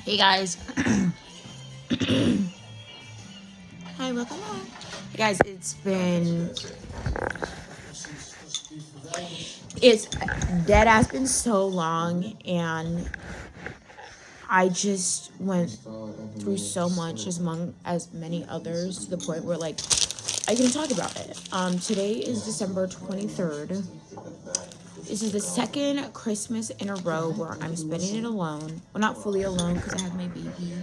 Hey guys. Hi, welcome back. Hey guys, it's dead ass been so long, and I just went through so much as many others to the point where like I can talk about it. Today is December 23rd. This is the second Christmas in a row where I'm spending it alone. Well, not fully alone because I have my baby.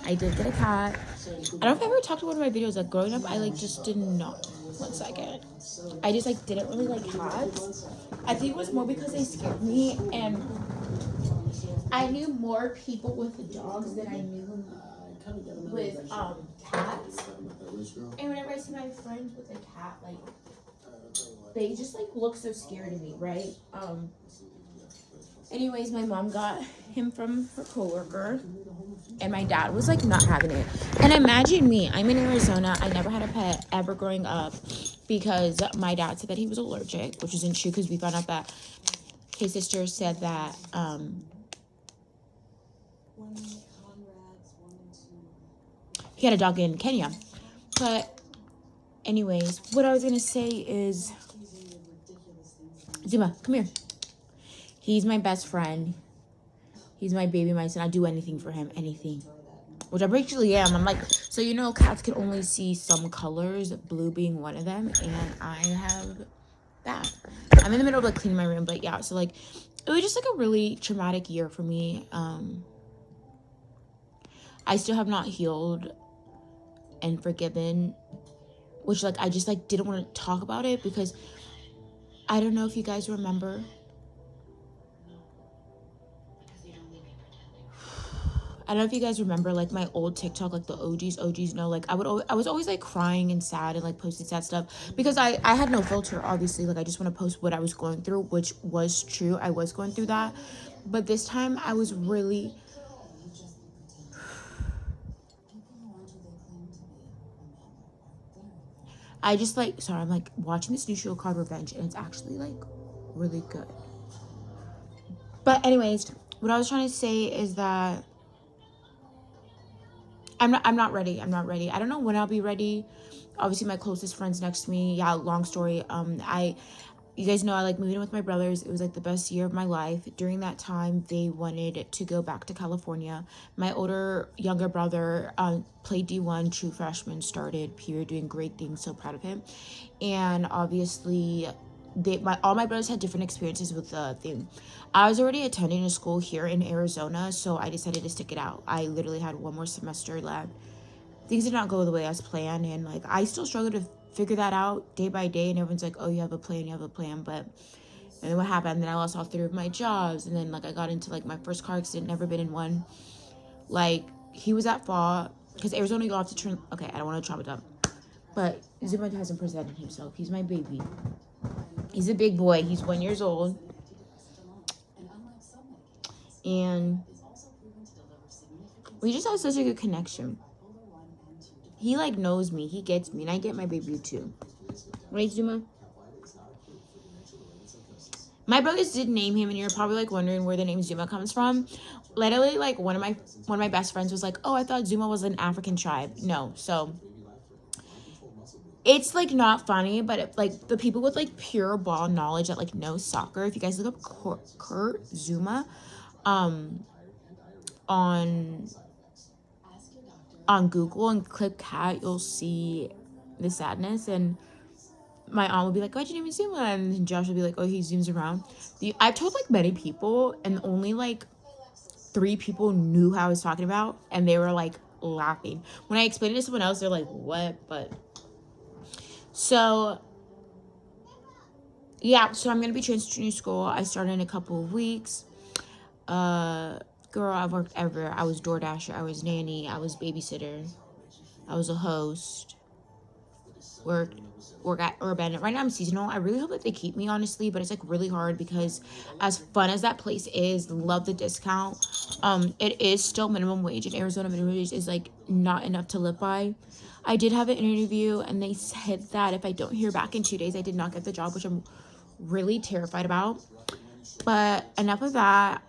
I did get a cat. I don't know if I ever talked about one of my videos. Like growing up, I like just did not. One second. I just like didn't really like cats. I think it was more because they scared me, and I knew more people with dogs than I knew with cats. And whenever I see my friends with a cat, like they just like look so scared of me, right? Anyways, my mom got him from her coworker, and my dad was like not having it. And imagine me, I'm in Arizona. I never had a pet ever growing up because my dad said that he was allergic, which isn't true because we found out that his sister said that he had a dog in Kenya. But anyways, what I was gonna say is, Zuma, come here. He's my best friend. He's my baby, my son. I'd do anything for him, anything. Which I actually am. I'm like, so you know, cats can only see some colors, blue being one of them, and I have that. I'm in the middle of like cleaning my room, but yeah, so like, it was just like a really traumatic year for me. I still have not healed and forgiven, which like I just like didn't want to talk about it because I don't know if you guys remember. I don't know if you guys remember like my old TikTok, like the OGs know, like I was always like crying and sad and like posting sad stuff because I had no filter, obviously. Like I just want to post what I was going through, which was true. I was going through that. But this time I was really, I just like, sorry, I'm like watching this new show called Revenge, and it's actually like really good. But anyways, what I was trying to say is that I'm not ready. I'm not ready. I don't know when I'll be ready. Obviously my closest friends next to me. Yeah, long story. You guys know I like moving in with my brothers. It was like the best year of my life. During that time, they wanted to go back to California. My younger brother played D1, true freshman, started period, doing great things. So proud of him. And obviously, all my brothers had different experiences with the thing. I was already attending a school here in Arizona, so I decided to stick it out. I literally had one more semester left. Things did not go the way as planned, and like I still struggle to figure that out day by day. And everyone's like, "Oh, you have a plan, you have a plan," but and then what happened? Then I lost all 3 of my jobs, and then like I got into like my first car accident. Never been in one. Like he was at fault because Arizona, you have to turn. Okay, I don't want to trauma dump, but Zuma hasn't presented himself. He's my baby. He's a big boy. He's 1 year old. And we just have such a good connection. He like knows me. He gets me. And I get my baby too. Right, Zuma? My brothers did name him, and you're probably like wondering where the name Zuma comes from. Literally, like one of my best friends was like, "Oh, I thought Zuma was an African tribe." No, so it's like not funny, but like the people with like pure ball knowledge that like know soccer. If you guys look up Kurt Zuma, on Google and click cat, you'll see the sadness. And my aunt would be like, "Why'd you name him Zuma?" And Josh would be like, "Oh, he zooms around." I've told like many people, and only like 3 people knew who I was talking about, and they were like laughing. When I explained it to someone else, they're like, "What?" But so yeah, so I'm gonna be transitioning to school. I started in a couple of weeks. Girl, I've worked everywhere. I was DoorDasher, I was nanny, I was babysitter, I was a host, work at Urban. Right now I'm seasonal. I really hope that they keep me, honestly, but it's like really hard because as fun as that place is, love the discount. It is still minimum wage in Arizona. Minimum wage is like not enough to live by. I did have an interview, and they said that if I don't hear back in 2 days, I did not get the job, which I'm really terrified about. But enough of that.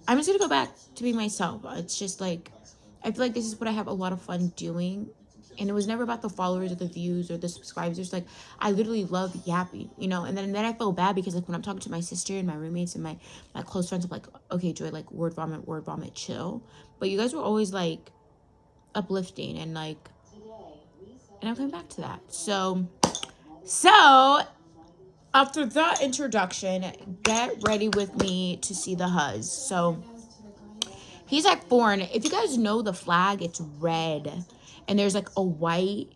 I'm just gonna go back to being myself. It's just like, I feel like this is what I have a lot of fun doing. And it was never about the followers or the views or the subscribers. It's like, I literally love yapping, you know? And then I feel bad because like when I'm talking to my sister and my roommates and my close friends, I'm like, okay, Joy, like word vomit, chill. But you guys were always like uplifting and like, and I'm coming back to that. So after that introduction, get ready with me to see the huzz. So he's like foreign. If you guys know the flag, it's red. And there's like a white,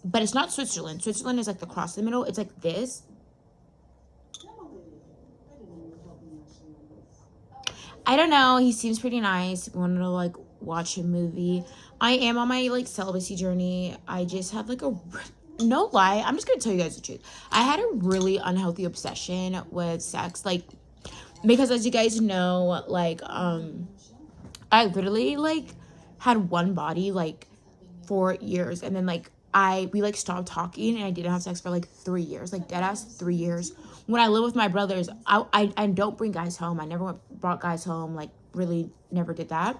but it's not Switzerland. Switzerland is like the cross in the middle. It's like this. I don't know. He seems pretty nice. Wanted to like watch a movie. I am on my like celibacy journey. I just have like a, no lie, I'm just gonna tell you guys the truth. I had a really unhealthy obsession with sex, like, because as you guys know, like I literally like had one body like for years, and then like we like stopped talking, and I didn't have sex for like 3 years, like dead ass 3 years. When I lived with my brothers, I don't bring guys home. I never brought guys home, like really never did that.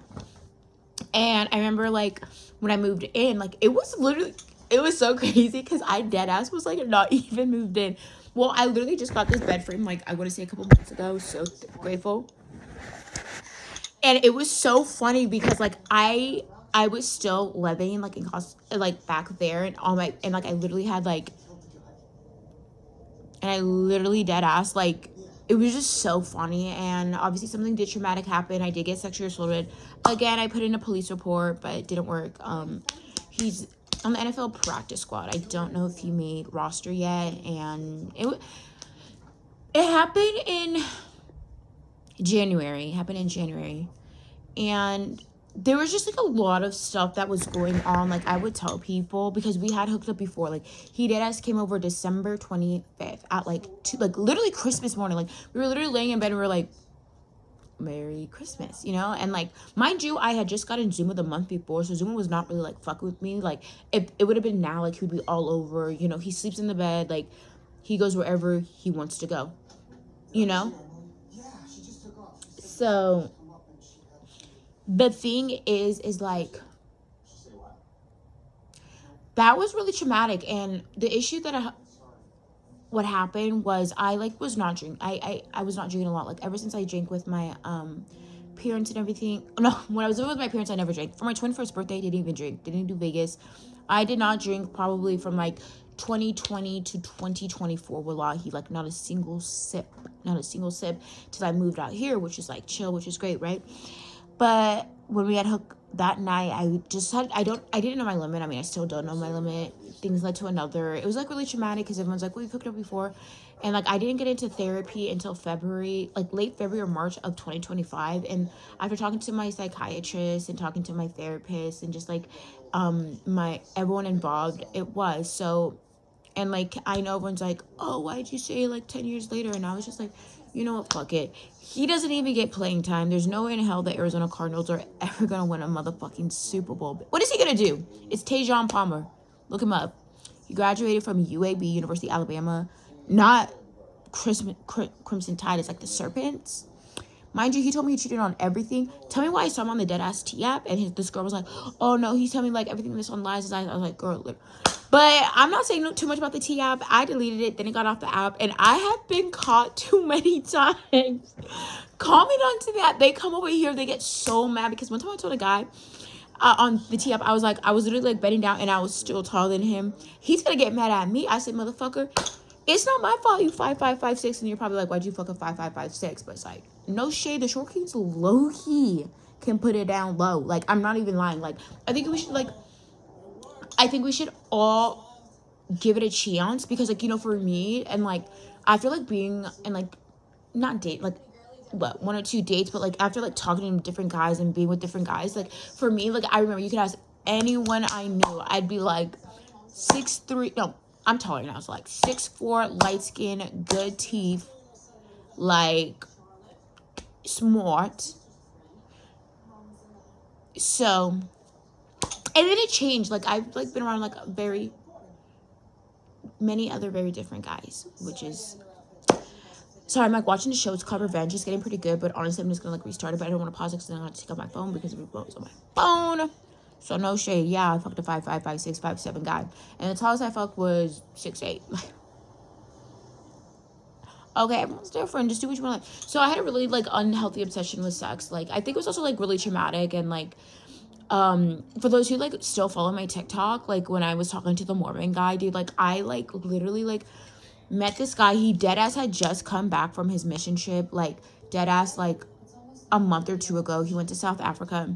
And I remember like when I moved in, like it was so crazy because I dead ass was like not even moved in. Well, I literally just got this bed frame like I want to say a couple months ago. So grateful. And it was so funny because like I was still living like in like back there, and all my, and like I literally had like, and I literally dead ass like, it was just so funny. And obviously something did traumatic happen. I did get sexually assaulted again. I put in a police report, but it didn't work. He's on the NFL practice squad. I don't know if he made roster yet, and it happened in January. And there was just like a lot of stuff that was going on. Like I would tell people, because we had hooked up before. Like he did us came over December 25th at like 2, like literally Christmas morning. Like we were literally laying in bed and we were like, Merry Christmas, you know? And like, mind you, I had just gotten Zuma the month before, so Zuma was not really like fucking with me. Like if it would have been now, like he would be all over, you know, he sleeps in the bed, like he goes wherever he wants to go, you know? So the thing is like, that was really traumatic. And the issue that what happened was I like was not drinking. I was not drinking a lot. Like ever since I drank with my parents and everything. No, when I was living with my parents, I never drank. For my 21st birthday, I didn't even drink. Didn't do Vegas. I did not drink probably from like 2020 to 2024. Wallahi, like not a single sip till I moved out here, which is like chill, which is great, right? But when we had hooked that night, I didn't know my limit. I mean, I still don't know my limit. Things led to another. It was like really traumatic because everyone's like, well, you've hooked up before. And like, I didn't get into therapy until February, like late February or March of 2025. And after talking to my psychiatrist and talking to my therapist and just like, everyone involved, it was so. And like, I know everyone's like, oh, why'd you say like 10 years later? And I was just like, you know what, fuck it. He doesn't even get playing time. There's no way in hell the Arizona Cardinals are ever going to win a motherfucking Super Bowl. What is he going to do? It's Tajon Palmer. Look him up. He graduated from UAB, University of Alabama. Not Crimson Tide. It's like the Serpents. Mind you, he told me he cheated on everything. Tell me why I saw him on the Deadass T app, and this girl was like, oh no, he's telling me like everything that's on lies is lies. I was like, girl, look. But I'm not saying too much about the T app. I deleted it, then it got off the app, and I have been caught too many times. Comment onto that. They come over here, they get so mad because one time I told a guy on the T app, I was literally like bending down and I was still taller than him. He's gonna get mad at me. I said, motherfucker, it's not my fault you 5'5", 5'6", and you're probably like, why'd you fuck a 5'5", 5'6"? But it's like, no shade, the short kings low key can put it down low. Like, I'm not even lying. Like, I think we should all give it a chance because, like, you know, for me, and like, after like being in like, not date, like, what, 1 or 2 dates, but like after like talking to different guys and being with different guys, like for me, like I remember you could ask anyone I knew, I'd be like 6'3", no, I'm taller now, so like 6'4", light skin, good teeth, like smart. So, and then it changed. Like I've like been around like many other very different guys, which is Sorry, I'm like watching the show. It's called Revenge. It's getting pretty good, but honestly, I'm just gonna like restart it. But I don't want to pause it because then I'm gonna take out my phone because it was on my phone. So no shade. Yeah, I fucked a 5'5", 5'6", 5'7" guy, and the tallest I fucked was 6'8". Okay, everyone's different. Just do what you want. So I had a really like unhealthy obsession with sex. Like I think it was also like really traumatic and like for those who like still follow my TikTok, like when I was talking to the Mormon guy, dude, like I like literally like met this guy. He dead ass had just come back from his mission trip, like dead ass like a month or two ago. He went to South Africa.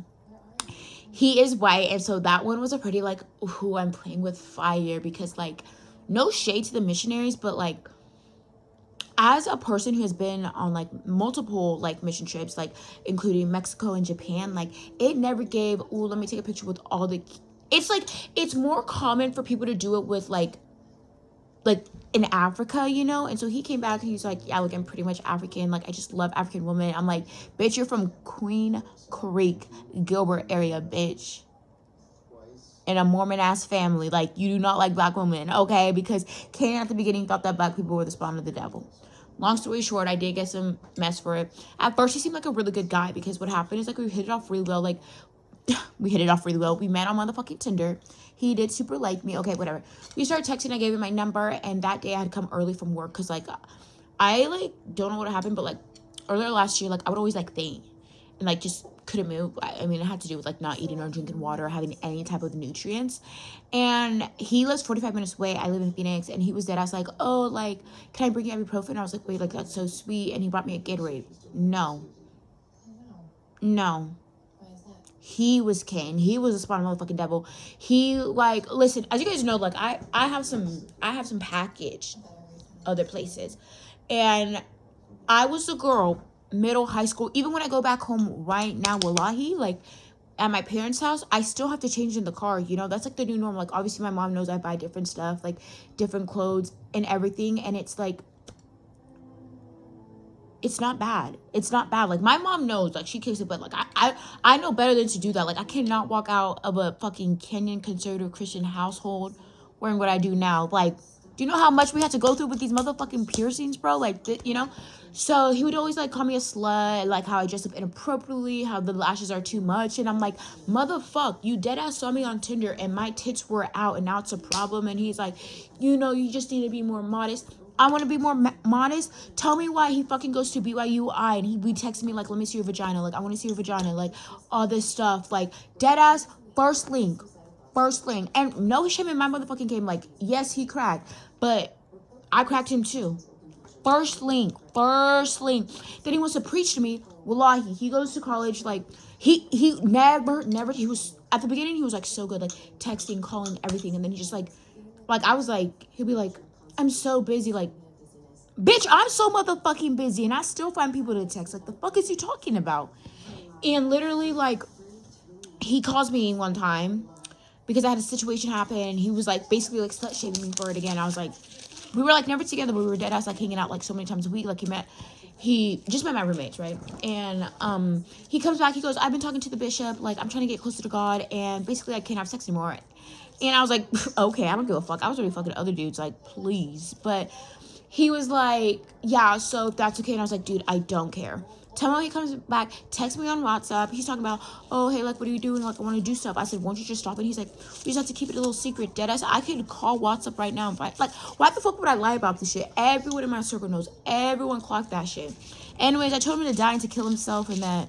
He is white, and so that one was a pretty like who I'm playing with fire because like no shade to the missionaries, but like as a person who has been on like multiple like mission trips, like including Mexico and Japan, like it never gave, oh, let me take a picture with all the, it's like, it's more common for people to do it with like in Africa, you know? And so he came back and he's like, yeah, look, I'm pretty much African. Like, I just love African women. I'm like, bitch, you're from Queen Creek, Gilbert area, bitch. In a Mormon ass family. Like, you do not like black women, okay? Because Cain at the beginning thought that black people were the spawn of the devil. Long story short, I did get some mess for it. At first, he seemed like a really good guy because what happened is like we hit it off really well. Like, we hit it off really well. We met on motherfucking Tinder. He did super like me. Okay, whatever. We started texting. I gave him my number, and that day I had come early from work because like I like don't know what happened, but like earlier last year, like I would always like faint and like just couldn't move. I mean, it had to do with like not eating or drinking water or having any type of nutrients. And he lives 45 minutes away. I live in Phoenix, and he was dead. I was like, oh, like, can I bring you ibuprofen? I was like, wait, like that's so sweet. And he brought me a Gatorade. No, no. He was Cain. He was a spawn motherfucking devil. He like listen, as you guys know, like I have some package other places. And I was the girl, middle, high school, even when I go back home right now, wallahi, like at my parents' house, I still have to change in the car, you know? That's like the new norm. Like obviously my mom knows I buy different stuff, like different clothes and everything, and it's like it's not bad. It's not bad. Like my mom knows, like she kicks it, but like I know better than to do that. Like I cannot walk out of a fucking Kenyan conservative Christian household wearing what I do now. Like, do you know how much we had to go through with these motherfucking piercings, bro? Like, you know? So he would always like call me a slut, like how I dress up inappropriately, how the lashes are too much. And I'm like, motherfuck, you dead ass saw me on Tinder and my tits were out and now it's a problem. And he's like, you know, you just need to be more modest. I want to be more modest. Tell me why he fucking goes to BYUI and he be texting me like, let me see your vagina. Like, I want to see your vagina. Like, all this stuff. Like, dead ass, first link. First link. And no shame in my motherfucking game. Like, yes, he cracked. But I cracked him too. First link. First link. Then he wants to preach to me. Wallahi, he goes to college. Like, he never, he was, at the beginning, he was like so good. Like, texting, calling, everything. And then he just like I was like, he'll be like, I'm so busy. Like, bitch, I'm so motherfucking busy and I still find people to text. Like, the fuck is he talking about? And literally, like, he calls me one time because I had a situation happen and he was like basically like slut shaming me for it again. I was like, we were like never together, but we were dead ass like hanging out like so many times a week. Like he just met my roommates, right? And he comes back, he goes, I've been talking to the bishop, like I'm trying to get closer to God and basically I can't have sex anymore. And I was like, okay, I don't give a fuck. I was already fucking other dudes, like, please. But he was like, yeah, so if that's okay. And I was like, dude, I don't care. Tell me when he comes back, text me on WhatsApp. He's talking about, oh, hey, like, what are you doing? Like, I want to do stuff. I said, won't you just stop? And he's like, we just have to keep it a little secret. Dead. I said, I could call WhatsApp right now. But like, why the fuck would I lie about this shit? Everyone in my circle knows. Everyone clocked that shit. Anyways, I told him to die and to kill himself and that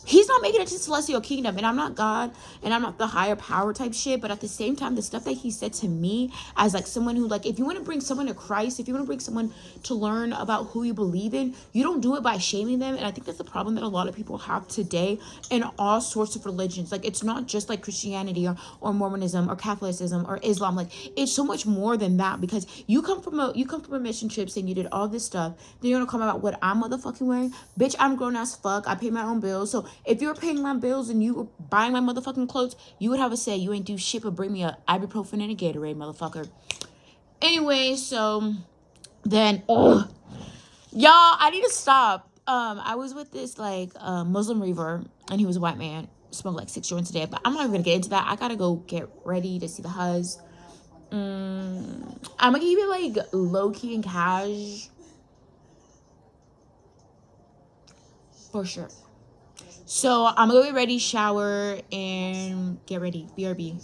he's not making it to celestial kingdom, and I'm not God and I'm not the higher power type shit, but at the same time the stuff that he said to me as like someone who, like, if you want to bring someone to Christ, if you want to bring someone to learn about who you believe in, you don't do it by shaming them. And I think that's the problem that a lot of people have today in all sorts of religions. Like, it's not just like Christianity or Mormonism or Catholicism or Islam. Like, it's so much more than that, because you come from a mission trip saying you did all this stuff, then you're gonna come about what I'm motherfucking wearing. Bitch, I'm grown as fuck. I pay my own bills. So if you were paying my bills and you were buying my motherfucking clothes, you would have a say. You ain't do shit but bring me a ibuprofen and a Gatorade, motherfucker. Anyway, so then, y'all, I need to stop. I was with this like Muslim reaver, and he was a white man. Smoked like 6 joints a day, but I'm not even gonna get into that. I gotta go get ready to see the huzz. I'm gonna keep it like low key and cash. For sure. So I'm gonna go get ready, shower, and get ready. BRB.